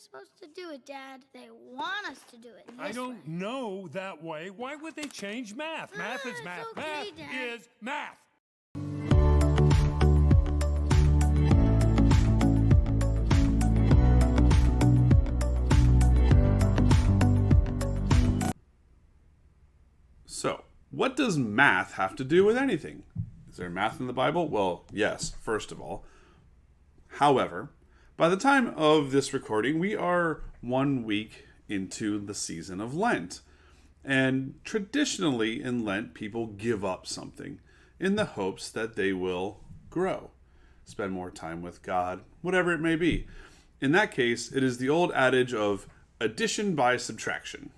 supposed to do it, Dad? They want us to do it this I don't way. know that way. Why would they change math? Math is math. Okay, Math Dad. is math. So, what does math have to do with anything? Is there math in the Bible? Well, yes, first of all. However, by the time of this recording, we are 1 week into the season of Lent. And traditionally in Lent, people give up something in the hopes that they will grow, spend more time with God, whatever it may be. In that case, it is the old adage of addition by subtraction.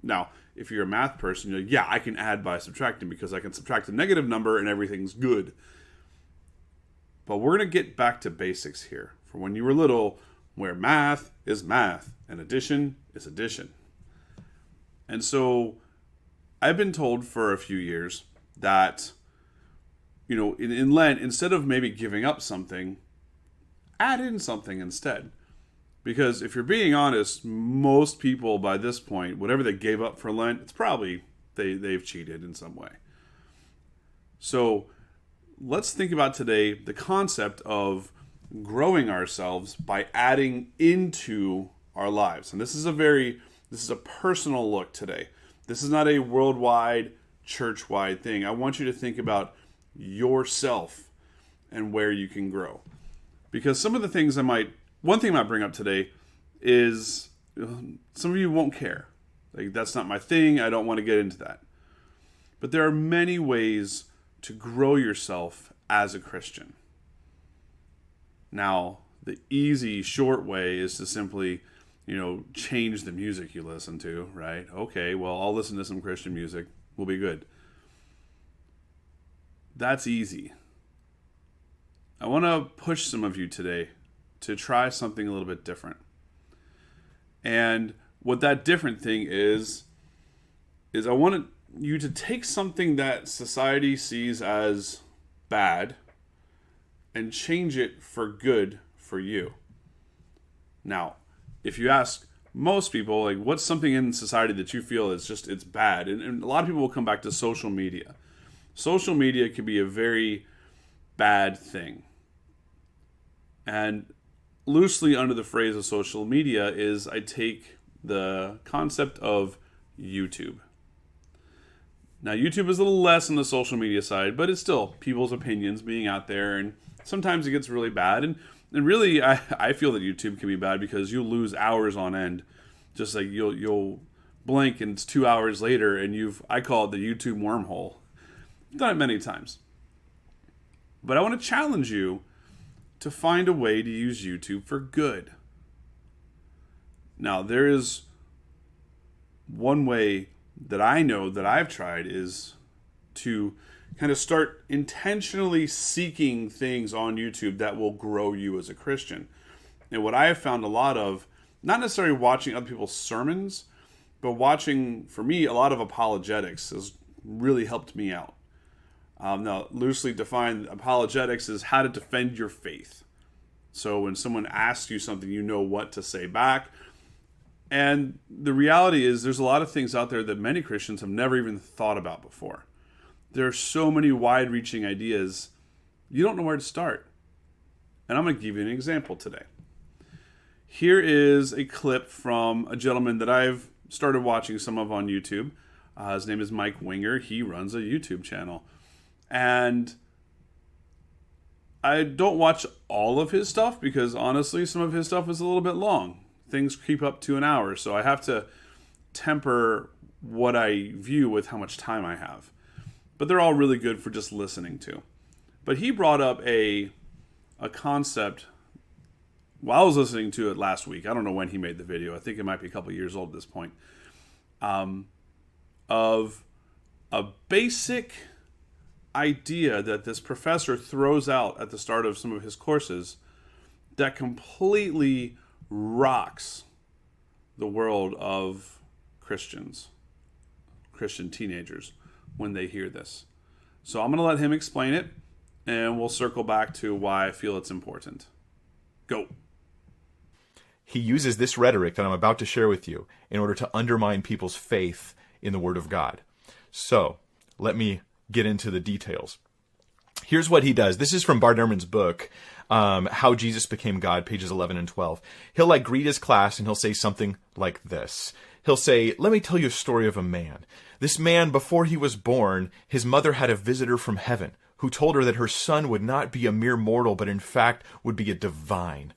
Now, if you're a math person, you're like, yeah, I can add by subtracting because I can subtract a negative number and everything's good. But we're going to get back to basics here for when you were little, where math is math and addition is addition. And so I've been told for a few years that, in Lent, instead of maybe giving up something, add in something instead. Because if you're being honest, most people by this point, whatever they gave up for Lent, it's probably they've cheated in some way. So let's think about today the concept of growing ourselves by adding into our lives. And this is a personal look today. This is not a worldwide, church-wide thing. I want you to think about yourself and where you can grow. Because some of the things one thing I might bring up today is some of you won't care. Like, that's not my thing. I don't want to get into that. But there are many ways to grow yourself as a Christian. Now, the easy, short way is to simply, change the music you listen to, right? Okay, well, I'll listen to some Christian music. We'll be good. That's easy. I want to push some of you today to try something a little bit different. And what that different thing is I want you to take something that society sees as bad and change it for good for you. Now, if you ask most people, like, what's something in society that you feel is just, it's bad? And a lot of people will come back to social media. Social media can be a very bad thing. And loosely under the phrase of social media is I take the concept of YouTube. Now, YouTube is a little less on the social media side, but it's still people's opinions being out there, and sometimes it gets really bad. And really, I feel that YouTube can be bad because you'll lose hours on end. Just like you'll blink and it's 2 hours later, and I call it the YouTube wormhole. I've done it many times. But I want to challenge you to find a way to use YouTube for good. Now, there is one way that I know that I've tried is to kind of start intentionally seeking things on YouTube that will grow you as a Christian. And what I have found a lot of, not necessarily watching other people's sermons, but watching, for me, a lot of apologetics has really helped me out. Now, loosely defined, apologetics is how to defend your faith. So when someone asks you something, you know what to say back. And the reality is there's a lot of things out there that many Christians have never even thought about before. There are so many wide-reaching ideas, you don't know where to start. And I'm going to give you an example today. Here is a clip from a gentleman that I've started watching some of on YouTube. His name is Mike Winger. He runs a YouTube channel. And I don't watch all of his stuff because, honestly, some of his stuff is a little bit long. Things creep up to an hour, so I have to temper what I view with how much time I have. But they're all really good for just listening to. But he brought up a concept while I was listening to it last week. I don't know when he made the video. I think it might be a couple years old at this point. Of a basic idea that this professor throws out at the start of some of his courses that completely rocks the world of Christian teenagers when they hear this. So I'm going to let him explain it, and we'll circle back to why I feel it's important. Go. he uses this rhetoric that I'm about to share with you in order to undermine people's faith in the Word of God. So, let me get into the details. Here's what he does. This is from Bart Ehrman's book, How Jesus Became God, pages 11 and 12. He'll greet his class and he'll say something like this. He'll say, "Let me tell you a story of a man. This man, before he was born, his mother had a visitor from heaven who told her that her son would not be a mere mortal, but in fact would be a divine.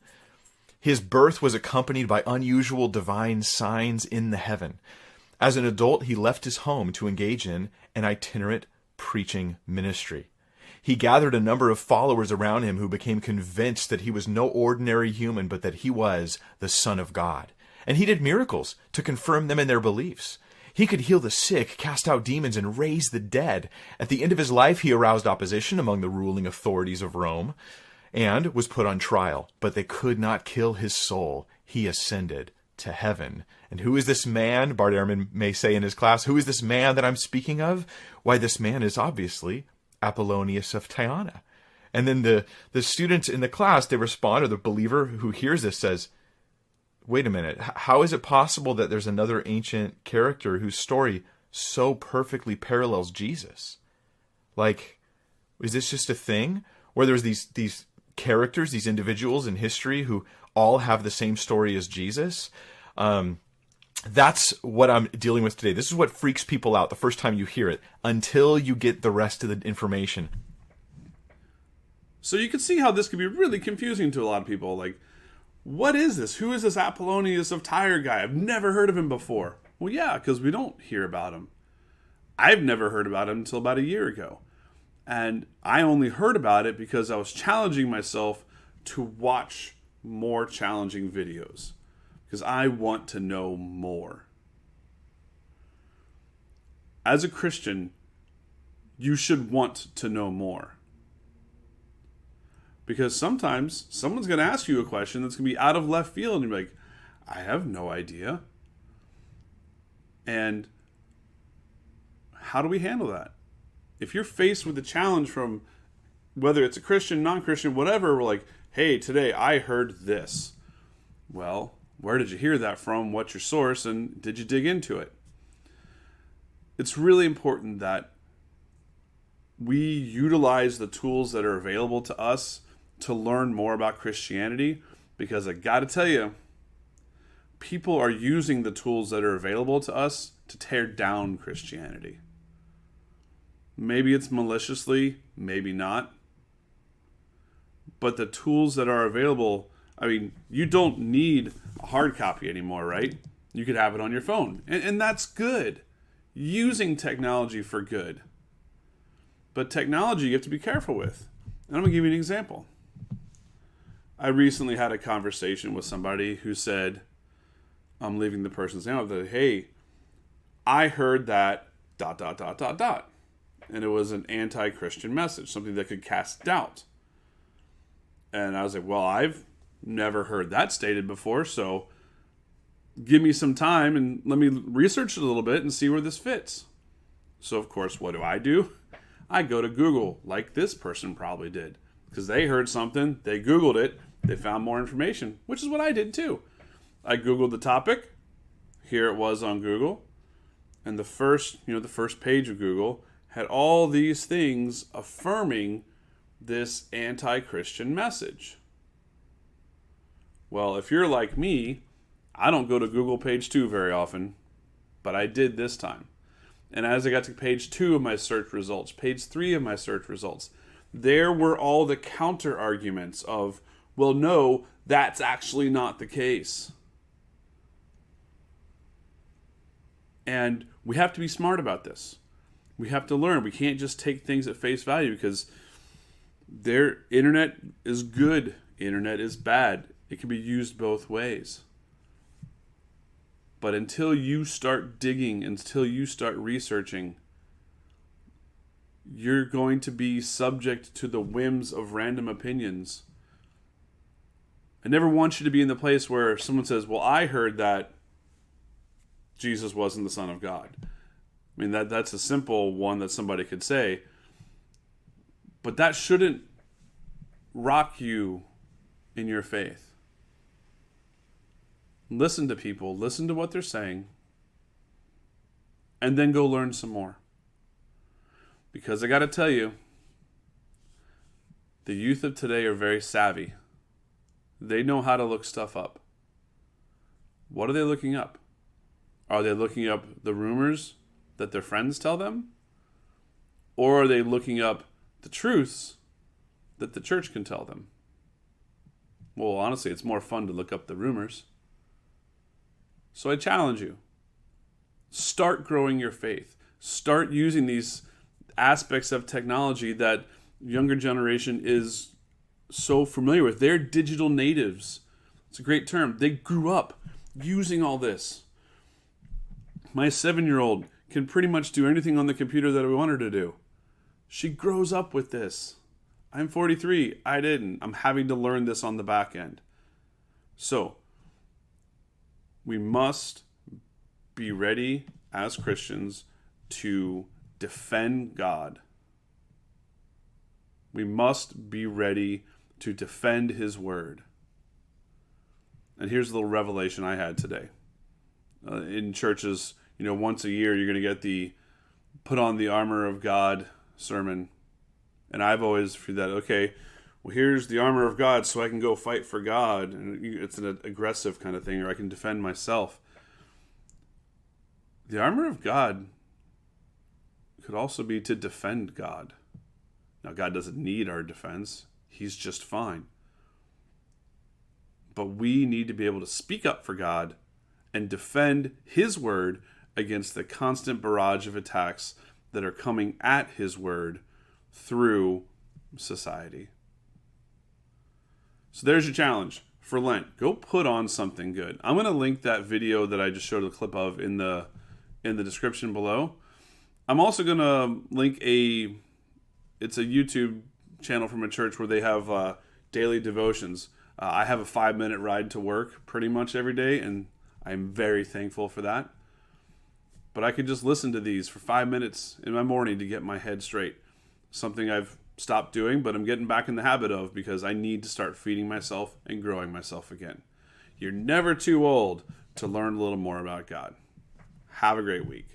His birth was accompanied by unusual divine signs in the heaven. As an adult, he left his home to engage in an itinerant preaching ministry. He gathered a number of followers around him who became convinced that he was no ordinary human, but that he was the Son of God. And he did miracles to confirm them in their beliefs. He could heal the sick, cast out demons, and raise the dead. At the end of his life, he aroused opposition among the ruling authorities of Rome and was put on trial, but they could not kill his soul. He ascended to heaven." And who is this man? Bart Ehrman may say in his class, who is this man that I'm speaking of? Why, this man is obviously Apollonius of Tyana. And then the students in the class, they respond, or the believer who hears this says, wait a minute, how is it possible that there's another ancient character whose story so perfectly parallels Jesus? Is this just a thing where there's these characters, these individuals in history who all have the same story as Jesus? That's what I'm dealing with today. This is what freaks people out the first time you hear it, until you get the rest of the information. So you can see how this could be really confusing to a lot of people. What is this? Who is this Apollonius of Tyre guy? I've never heard of him before. Well, yeah, because we don't hear about him. I've never heard about him until about a year ago. And I only heard about it because I was challenging myself to watch more challenging videos. Because I want to know more. As a Christian, you should want to know more. Because sometimes someone's going to ask you a question that's going to be out of left field, and you're like, I have no idea. And how do we handle that? If you're faced with a challenge from whether it's a Christian, non-Christian, whatever, we're like, hey, today I heard this. Well, where did you hear that from? What's your source? And did you dig into it? It's really important that we utilize the tools that are available to us to learn more about Christianity, because I got to tell you, people are using the tools that are available to us to tear down Christianity. Maybe it's maliciously, maybe not. But the tools that are available, you don't need a hard copy anymore, right? You could have it on your phone. And that's good. Using technology for good. But technology you have to be careful with. And I'm going to give you an example. I recently had a conversation with somebody who said, I'm leaving the person's name out, that, hey, I heard that ... And it was an anti-Christian message, something that could cast doubt. And I was like, well, I've never heard that stated before, so give me some time and let me research it a little bit and see where this fits. So, of course, what do? I go to Google, like this person probably did, because they heard something, they Googled it, they found more information, which is what I did too. I Googled the topic, here it was on Google, and the first page of Google had all these things affirming this anti-Christian message. Well, if you're like me, I don't go to Google page 2 very often, but I did this time. And as I got to page 2 of my search results, page 3 of my search results, there were all the counter arguments of, well, no, that's actually not the case. And we have to be smart about this. We have to learn. We can't just take things at face value, because their internet is good. Internet is bad. It can be used both ways. But until you start digging, until you start researching, you're going to be subject to the whims of random opinions. I never want you to be in the place where someone says, well, I heard that Jesus wasn't the Son of God. That's a simple one that somebody could say. But that shouldn't rock you in your faith. listen to people, listen to what they're saying, and then go learn some more. Because I got to tell you, the youth of today are very savvy. They know how to look stuff up. What are they looking up? Are they looking up the rumors that their friends tell them? Or are they looking up the truths that the church can tell them? Well, honestly, it's more fun to look up the rumors. So I challenge you. Start growing your faith. Start using these aspects of technology that younger generation is so familiar with. They're digital natives. It's a great term. They grew up using all this. My 7-year-old can pretty much do anything on the computer that we want her to do. She grows up with this. I'm 43. I didn't. I'm having to learn this on the back end. So, we must be ready as Christians to defend God. We must be ready to defend His Word. And here's a little revelation I had today. In churches, once a year you're going to get the put on the armor of God sermon. And I've always feel that, okay, well, here's the armor of God so I can go fight for God. And it's an aggressive kind of thing, or I can defend myself. The armor of God could also be to defend God. Now, God doesn't need our defense. He's just fine. But we need to be able to speak up for God and defend His Word against the constant barrage of attacks that are coming at His Word through society. So there's your challenge for Lent. Go put on something good. I'm going to link that video that I just showed a clip of in the description below. I'm also going to link it's a YouTube channel from a church where they have daily devotions. I have a 5-minute ride to work pretty much every day, and I'm very thankful for that. But I could just listen to these for 5 minutes in my morning to get my head straight. Something I've stopped doing, but I'm getting back in the habit of because I need to start feeding myself and growing myself again. You're never too old to learn a little more about God. Have a great week.